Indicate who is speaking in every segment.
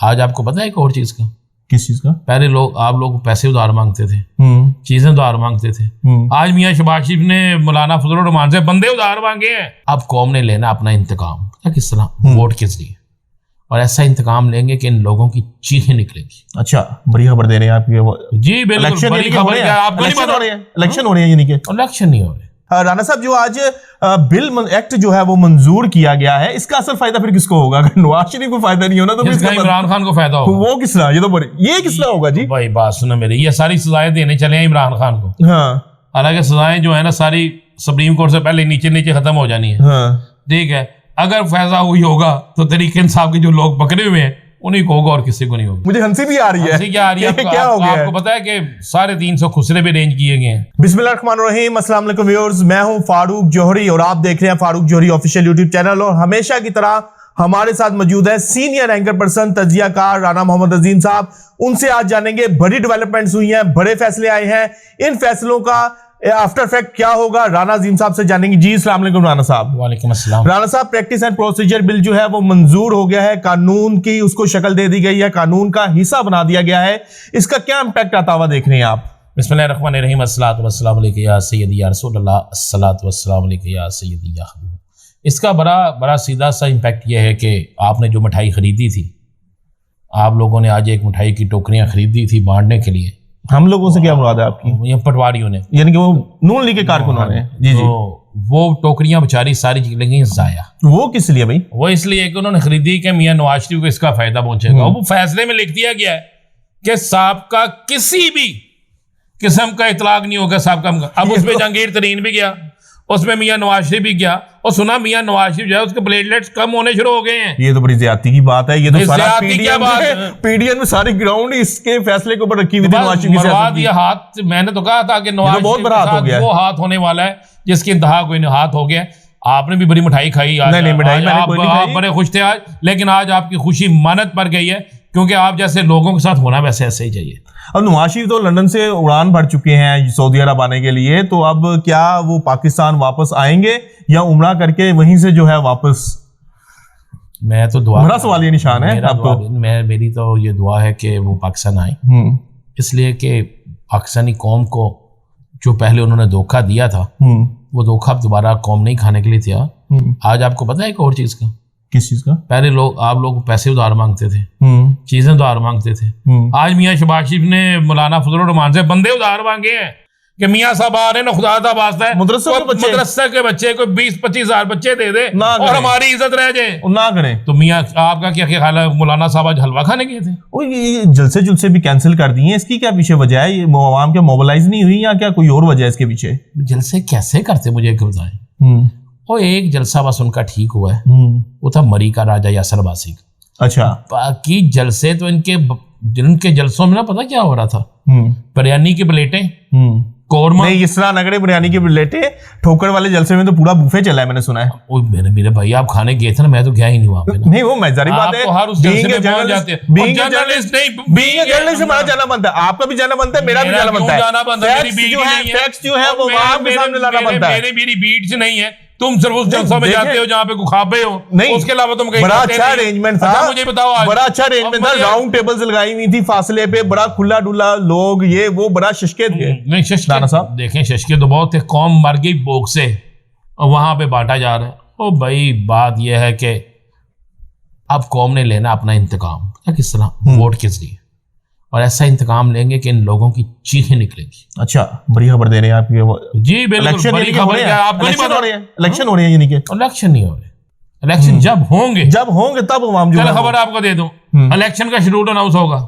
Speaker 1: आज आपको पता है एक और चीज का?
Speaker 2: किस चीज का?
Speaker 1: पहले आप लोग पैसे उधार मांगते थे, चीजें उधार मांगते थे। आज मियां शहबाज शरीफ ने मौलाना फजल रहमान से बंदे उधार मांगे हैं। अब कौम ने लेना अपना इंतकाम, किस तरह? वोट किस लिए? और ऐसा इंतकाम लेंगे कि इन लोगों की चीखें निकलेंगी।
Speaker 2: अच्छा, बड़ी खबर दे रहे हैं आप ये।
Speaker 1: जी बिल्कुल, बड़ी खबर है। आपको नहीं पता?
Speaker 2: इलेक्शन हो रहे हैं यानी कि
Speaker 1: इलेक्शन नहीं हो रहे।
Speaker 2: राणा साहब, जो आज बिल एक्ट जो है वो मंजूर किया गया है, इसका असल फायदा फिर किसको होगा? अगर नवाज शरीफ को फायदा नहीं होना तो
Speaker 1: इमरान खान को फायदा होगा।
Speaker 2: वो किस तरह? ये किस तरह होगा जी?
Speaker 1: भाई बात सुनो मेरी, ये सारी सजाएं देने चले हैं इमरान खान को।
Speaker 2: हाँ,
Speaker 1: हालांकि सजाएं जो है ना सारी सुप्रीम कोर्ट से पहले नीचे नीचे खत्म हो जानी है।
Speaker 2: हाँ, ठीक
Speaker 1: है। अगर फैसला हुई होगा तो तरीके इंसाफ के जो लोग पकड़े हुए हैं उन्हीं को होगा और किसी को नहीं होगा।
Speaker 2: मुझे हंसी भी आ रही है।
Speaker 1: हंसी क्या आ रही है?
Speaker 2: क्या हो गया?
Speaker 1: आपको पता है कि 350 खुसरे भी अरेंज किए गए हैं।
Speaker 2: बिस्मिल्लाहिर्रहमानिर्रहीम, अस्सलाम वालेकुम व्यूअर्स, मैं हूं फारूक जौहरी और आप देख रहे हैं Farooq Johri official YouTube channel. और हमेशा की तरह हमारे साथ मौजूद है सीनियर एंकर पर्सन तजियाकार राना मोहम्मद अजीम साहब। उनसे आज जानेंगे बड़ी डेवलपमेंट्स हुई हैं, बड़े फैसले आए हैं, इन फैसलों का आफ्टर इफेक्ट क्या होगा, राना अजीम साहब से जानेंगे। जी अस्सलाम वालेकुम राना साहब।
Speaker 1: वालेकुम अस्सलाम।
Speaker 2: राना साहब, प्रैक्टिस एंड प्रोसीजर बिल जो है वो मंजूर हो गया है, कानून की उसको शक्ल दे दी गई है, कानून का हिस्सा बना दिया गया है। इसका क्या इंपैक्ट आता हुआ देख रहे हैं आप?
Speaker 1: बिस्मिल्लाहिर्रहमानिर्रहीम, अस्सलातु वस्सलामु अलैका या सय्यदी या रसूलल्लाह, अस्सलातु वस्सलामु अलैका या सय्यदी या हबीब। इसका बड़ा सीधा सा इंपैक्ट यह है कि आपने जो मिठाई खरीदी थी, आप लोगों ने आज एक मिठाई की टोकरियां खरीदी थी बांटने के लिए।
Speaker 2: हम लोगों से क्या मुराद है आपकी?
Speaker 1: ये पटवारियों ने,
Speaker 2: यानी कि वो नून लीग के कारकुनों ने। जी जी।
Speaker 1: वो टोकरियां बेचारी सारी चली गई जाया।
Speaker 2: वो किस लिए भाई?
Speaker 1: वो इसलिए कि उन्होंने खरीदी कि मियां नवाज शरीफ को इसका फायदा पहुंचेगा। वो फैसले में लिख दिया गया है कि साहब का किसी भी किस्म का इतलाक नहीं होगा साहब का। अब उसमें जहांगीर तरीन भी गया, उसमें मियां नवाज शरीफ भी गया और सुना मियां नवाज शरीफ जो है उसके प्लेटलेट्स कम होने शुरू हो गए हैं।
Speaker 2: ये तो बड़ी ज्यादती की बात है। ये तो सारा पीडीएम में सारी ग्राउंड इसके फैसले के ऊपर रखी हुई थी नवाज शरीफ की।
Speaker 1: ये हाथ, मैंने तो कहा था कि नवाज
Speaker 2: बहुत बड़ा हाथ हो गया,
Speaker 1: वो हाथ होने वाला है जिसकी इंतहा कोई नहीं हाथ हो गया। आपने भी बड़ी मिठाई खाई आज।
Speaker 2: नहीं, मिठाई
Speaker 1: आप बड़े खुश थे आज, लेकिन आज आपकी खुशी मानत पर गई है क्योंकि आप जैसे लोगों के साथ होना वैसे ऐसे ही चाहिए।
Speaker 2: अब नवाज शरीफ तो लंदन से उड़ान भर चुके हैं सऊदी अरब आने के लिए, तो अब क्या वो पाकिस्तान वापस आएंगे या उमरा करके वहीं से जो है वापस?
Speaker 1: मैं तो दुआ,
Speaker 2: बड़ा सवाल ये निशान है आपको।
Speaker 1: मेरी तो ये दुआ है कि वो पाकिस्तान आए, इसलिए कि पाकिस्तानी कौम को जो पहले उन्होंने धोखा दिया था वो धोखा दोबारा कौम नहीं खाने के लिए था। आज आपको पता है एक और चीज का?
Speaker 2: किस चीज का? पहले
Speaker 1: आप लोग पैसे उधार मांगते थे, चीजें उधार मांगते थे। आज मियां शहबाज शरीफ ने मौलाना फजल रहमान से बंदे उधार मांगे हैं कि मियां साहब आ रहे हैं ना, खुदा का वास्ता है मदरसा के बच्चे को 20-25 हजार बच्चे दे दे और हमारी इज्जत रह जाए ना करें। तो मियां आपका क्या ख्याल है? मौलाना साहब आज हलवा खाने गए थे।
Speaker 2: ये जलसे जुलसे भी कैंसिल कर दिए, इसकी क्या पीछे वजह है? ये आवाम क्या मोबिलाइज नहीं हुई या क्या कोई और वजह है इसके पीछे?
Speaker 1: जलसे कैसे करते मुझे बताएं। और एक जलसा बस उनका ठीक हुआ है, वो था मरी का राजा यासर बासी का।
Speaker 2: अच्छा।
Speaker 1: बाकी जलसे तो इनके जलसों में ना पता क्या हो रहा था? बिरयानी की प्लेटें, कोरमा
Speaker 2: नहीं, इसरा नगरे बिरयानी की प्लेटें, ठोकर वाले जलसे में तो पूरा बुफे चला है, मैंने सुना है।
Speaker 1: ओ मेरे भाई, आप खाने गए थे ना, मैं तो गया ही नहीं वहां पे।
Speaker 2: नहीं, वो मजेदारी बात है।
Speaker 1: हर उस जलसे में पहुंच जाते हैं।
Speaker 2: बीइंग जर्नलिस्ट हमारा जाना बनता है, आपका भी जाना बनता है, मेरा भी जाना बनता है। फैक्ट्स जो है वो आम के सामने लाना बनता है।
Speaker 1: मेरी बीट से नहीं है, तुम सिर्फ उस जलसों में जाते हो जहाँ पे खाबे हो, नहीं उसके अलावा तुम कहीं।
Speaker 2: बड़ा अच्छा अरेंजमेंट था।
Speaker 1: मुझे बताओ,
Speaker 2: बड़ा अच्छा अरेंजमेंट था। राउंड टेबल्स लगाई हुई थी फासले पे, बड़ा खुला डुला लोग, ये वो बड़ा शशके थे।
Speaker 1: नहीं शशके साहब देखें, शशके तो बहुत थे। कौम मर गई भूख से और वहां पे बांटा जा रहा है। ओ भाई, बात यह है कि अब कौम ने लेना अपना इंतकाम, किस तरह? वोट किस लिए? और ऐसा इंतकाम लेंगे कि इन लोगों की चीखें निकलेंगी।
Speaker 2: अच्छा, बड़ी खबर दे रहे हैं आप ये।
Speaker 1: जी बिल्कुल, बड़ी खबर है। आपको नहीं पता?
Speaker 2: इलेक्शन हो रहे हैं यानी कि
Speaker 1: इलेक्शन नहीं हो रहे। इलेक्शन जब होंगे
Speaker 2: तब हम
Speaker 1: चलो खबर आपको दे दूं, इलेक्शन का शेड्यूल अनाउंस होगा,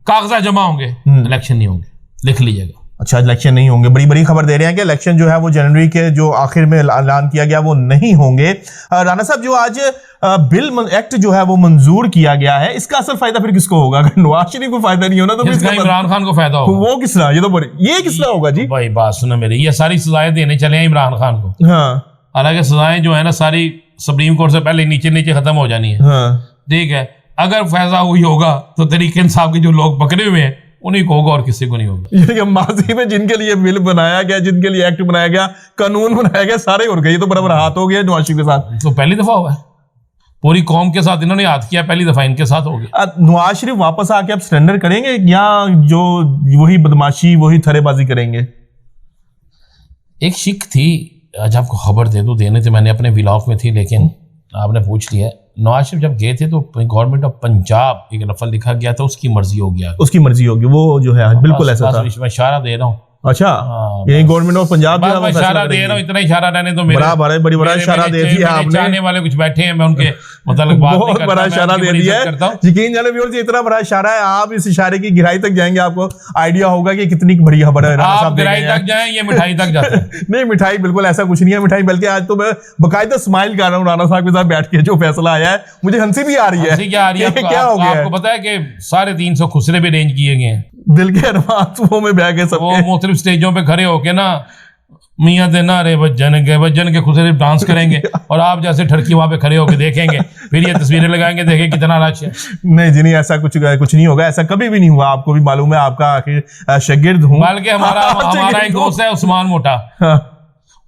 Speaker 1: कागजात जमा होंगे, इलेक्शन नहीं होंगे, लिख लीजिएगा।
Speaker 2: अच्छा, इलेक्शन नहीं होंगे। बड़ी खबर दे रहे हैं कि इलेक्शन जो है वो जनवरी के जो आखिर में ऐलान किया गया वो नहीं होंगे। राणा साहब, जो आज बिल एक्ट जो है वो मंजूर किया गया है, इसका असल फायदा फिर किसको होगा? अगर नवाज शरीफ को फायदा नहीं होना तो
Speaker 1: इमरान खान को फायदा होगा।
Speaker 2: वो किस तरह? ये किस तरह होगा जी?
Speaker 1: भाई बात सुनो मेरी, ये सारी सजाएं देने चले हैं इमरान खान को।
Speaker 2: हाँ,
Speaker 1: हालांकि सजाएं जो है ना सारी सुप्रीम कोर्ट से पहले नीचे नीचे खत्म हो जानी है।
Speaker 2: हाँ,
Speaker 1: ठीक है। अगर फैसला हुई होगा तो तरीके इंसाफ के जो लोग पकड़े हुए हैं उन्हीं को होगा और किसी को नहीं होगा।
Speaker 2: माजी में जिनके लिए बिल बनाया गया, जिनके लिए एक्ट बनाया गया, कानून बनाया गया, सारे उड़ गए। ये तो बराबर हाथ हो गया नवाज शरीफ के साथ।
Speaker 1: तो पहली दफा हुआ है। पूरी कौम के साथ इन्होंने हाथ किया, पहली दफा इनके साथ हो गया।
Speaker 2: नवाज शरीफ वापस आके अब सरेंडर करेंगे या जो वही बदमाशी वही थरेबाजी करेंगे?
Speaker 1: एक शिक थी, आज आपको खबर दे दूं, देने थे मैंने अपने व्लॉग में थी, लेकिन आपने पूछ लिया। नवाज शरीफ जब गए थे तो गवर्नमेंट ऑफ पंजाब एक लफ्ज लिखा गया था, उसकी मर्जी हो गया,
Speaker 2: उसकी मर्जी होगी, वो जो है बिल्कुल ऐसा था।
Speaker 1: मैं इशारा दे रहा हूँ।
Speaker 2: अच्छा, ये गवर्नमेंट ऑफ पंजाब
Speaker 1: इशारा दे रहा हूँ, इतना इशारा रहने तो
Speaker 2: बड़ी बड़ा इशारा दे दिया आपने।
Speaker 1: चाहने वाले कुछ बैठे हैं, मैं उनके मतलब
Speaker 2: बहुत बड़ा इशारा दे दिया है। यकीन जाने व्यूअर्स, इतना बड़ा इशारा है, आप इस इशारे की गहराई तक जाएंगे, आपको आइडिया होगा कि कितनी बड़ी खबर है।
Speaker 1: आप गहराई तक जाएं, ये मिठाई तक जाते हैं।
Speaker 2: नहीं, मिठाई बिल्कुल ऐसा कुछ नहीं है मिठाई, बल्कि आज तो मैं बकायदा स्माइल कर रहा हूँ राणा साहब के साथ बैठ के। जो फैसला आया है मुझे हंसी भी आ रही है।
Speaker 1: क्या हो गया? आपको पता है कि 350 खुसरे भी अरेंज किए गए हैं,
Speaker 2: दिल के अरमानों में बह गए सब।
Speaker 1: वो मुख्तलिफ स्टेजों पे खड़े होके ना मियां देना रे बज्जन के खुद डांस करेंगे और आप जैसे ठरकी वहां पे खड़े होके देखेंगे, फिर ये तस्वीरें लगाएंगे, देखें कितना रश है।
Speaker 2: नहीं जी, नहीं, ऐसा कुछ नहीं होगा, ऐसा कभी भी नहीं हुआ। आपको भी मालूम है, आपका आखिर शागिर्द हूं।
Speaker 1: बल्कि हमारा एक दोस्त है उस्मान मोटा,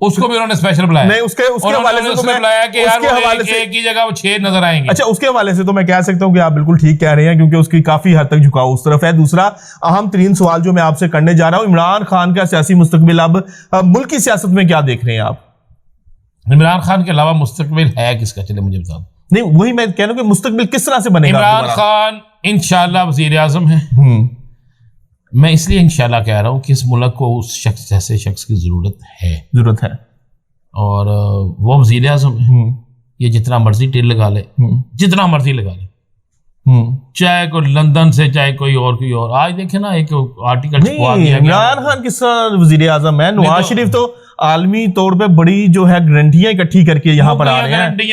Speaker 1: उसको भी उन्होंने स्पेशल बुलाया।
Speaker 2: नहीं, उसके हवाले से तो मैं
Speaker 1: बुलाया कि यार एक ही जगह वो 6 नजर आएंगे।
Speaker 2: अच्छा, उसके हवाले से तो मैं कह सकता हूं कि आप बिल्कुल ठीक कह रहे हैं, क्योंकि उसकी काफी हद तक झुकाव उस तरफ है। दूसरा अहम तरीन सवाल जो मैं आपसे करने जा रहा हूं, इमरान खान का सियासी मुस्तकबिल, अब मुल्क की सियासत में क्या देख रहे हैं आप?
Speaker 1: इमरान खान के अलावा मुस्तकबिल है किसका, चले मुझे बता।
Speaker 2: नहीं, वही मैं कह रहा हूं कि मुस्तकबिल किस तरह से बनेगा?
Speaker 1: इमरान खान इंशाल्लाह वजीर आजम है। मैं इसलिए इंशाल्लाह कह रहा हूं कि इस मुल्क को उस शख्स जैसे शख्स की जरूरत है और वो वजीर आजम है। ये जितना मर्जी टेल लगा ले, जितना मर्जी लगा ले, चाहे कोई लंदन से, चाहे कोई और। आज देखे ना, एक आर्टिकल छपवा दिया,
Speaker 2: इमरान खान किस तरह वजीर आजम है? नवाज शरीफ तो आलमी तौर पे बड़ी जो है गारंटियां इकट्ठी करके यहाँ पर आ रहे हैं।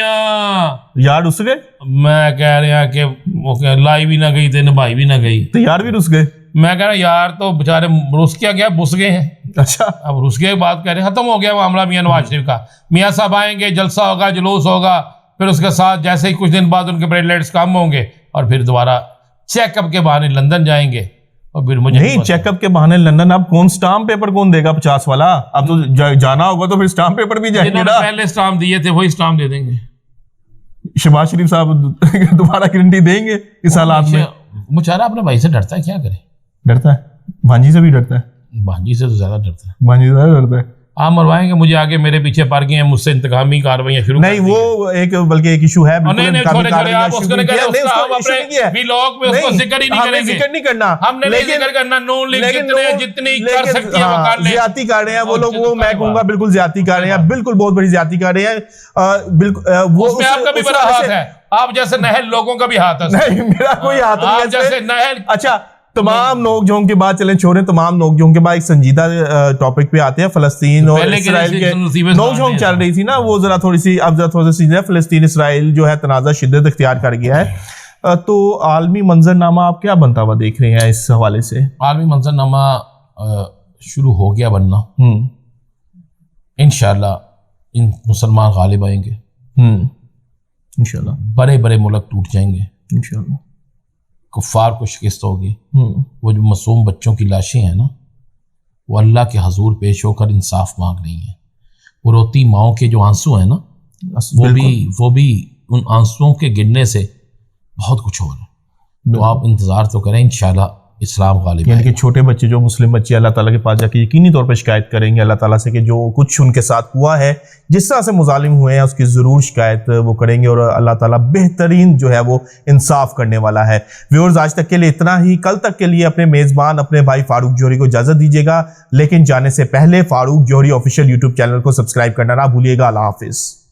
Speaker 2: यार रुस गए? मैं कह रहा कि लाई भी ना गई तो निभाई भी ना गई, तो यार भी रुस गए। मैं कह रहा यार तो बेचारे रुस क्या बुस गए हैं। अच्छा, अब रुस गए बात कह रहे, खत्म हो गया मामला मियां नवाज शरीफ का। मियां साहब आएंगे, जलसा होगा, जुलूस होगा, फिर उसके साथ जैसे ही कुछ दिन बाद उनके प्लेटलेट्स कम होंगे और फिर दोबारा चेकअप के बहाने लंदन जाएंगे। और फिर मुझे नहीं, चेकअप के बहाने लंदन, अब कौन स्टाम्प पेपर कौन देगा 50 वाला? अब तो जाना होगा तो फिर स्टाम्प पेपर भी जाएंगे ना। पहले स्टाम्प दिए थे वही स्टाम्प दे देंगे। शहबाज शरीफ साहब दोबारा गारंटी देंगे इस हालात में? बेचारा अपने भाई से डरता है, क्या करे? डरता है, भांजी से भी डरता है। भांजी से तो ज्यादा डरता है। भांजी से ज्यादा डरता है। आप मरवाएंगे मुझे, आगे मेरे पीछे पड़ गए हैं, मुझसे इंतकामी कार्रवाइयां शुरू नहीं, वो एक बल्कि एक इशू है। नहीं, जिक्र नहीं करना, हमने जिक्र करना, जितनी कर सकती है वो कर ले। ज्यादती कर रहे हैं वो लोग, वो मैं कहूंगा बिल्कुल ज्यादती कर रहे हैं, बिल्कुल बहुत बड़ी ज्यादती कर रहे हैं। बिल्कुल वो आपका भी बड़ा हाथ है, आप जैसे नहल लोगों का भी हाथ है। नहीं, मेरा कोई हाथ नहीं जैसे नहल। अच्छा, तमाम नोकझोंक के बाद चलें छोड़ें, तमाम नोकझोंक के बाद एक संजीदा टॉपिक पे आते हैं। फलस्तीन और इसराइल के नोकझोंक चल रही थी ना, वो जरा थोड़ी सी फलस्तीन इसराइल जो है तनाज़ा शिद्दत इख्तियार कर गया है। तो आलमी मंजरनामा आप क्या बनता हुआ देख रहे हैं इस हवाले से? आलमी मंजरनामा शुरू हो गया बनना। इंशाल्लाह इन मुसलमान गालिब आएंगे, इंशाल्लाह बड़े बड़े मुल्क टूट जाएंगे, इंशाल्लाह कुफ्फार को शिकस्त होगी। वो जो मासूम बच्चों की लाशें हैं ना, वो अल्लाह के हजूर पेश होकर इंसाफ मांग रही हैं। वो रोती माओं के जो आंसू हैं ना, वो भी उन आंसुओं के गिरने से बहुत कुछ हो रहा है। तो आप इंतजार तो करें, इंशाल्लाह इस्लाम गालिब है। छोटे बच्चे, जो मुस्लिम बच्चे अल्लाह ताला के पास जाके यकीनी तौर पर शिकायत करेंगे अल्लाह ताला से कि जो कुछ उनके साथ हुआ है, जिस तरह से मुजालिम हुए हैं, उसकी ज़रूर शिकायत वो करेंगे और अल्लाह ताला बेहतरीन जो है वो इंसाफ करने वाला है। व्यूअर्स, आज तक के लिए इतना ही। कल तक के लिए अपने मेज़बान अपने भाई फारूक जौहरी को इजाज़त दीजिएगा, लेकिन जाने से पहले Farooq Johri official YouTube channel को सब्सक्राइब करना ना भूलिएगा। अल्लाह हाफिज़।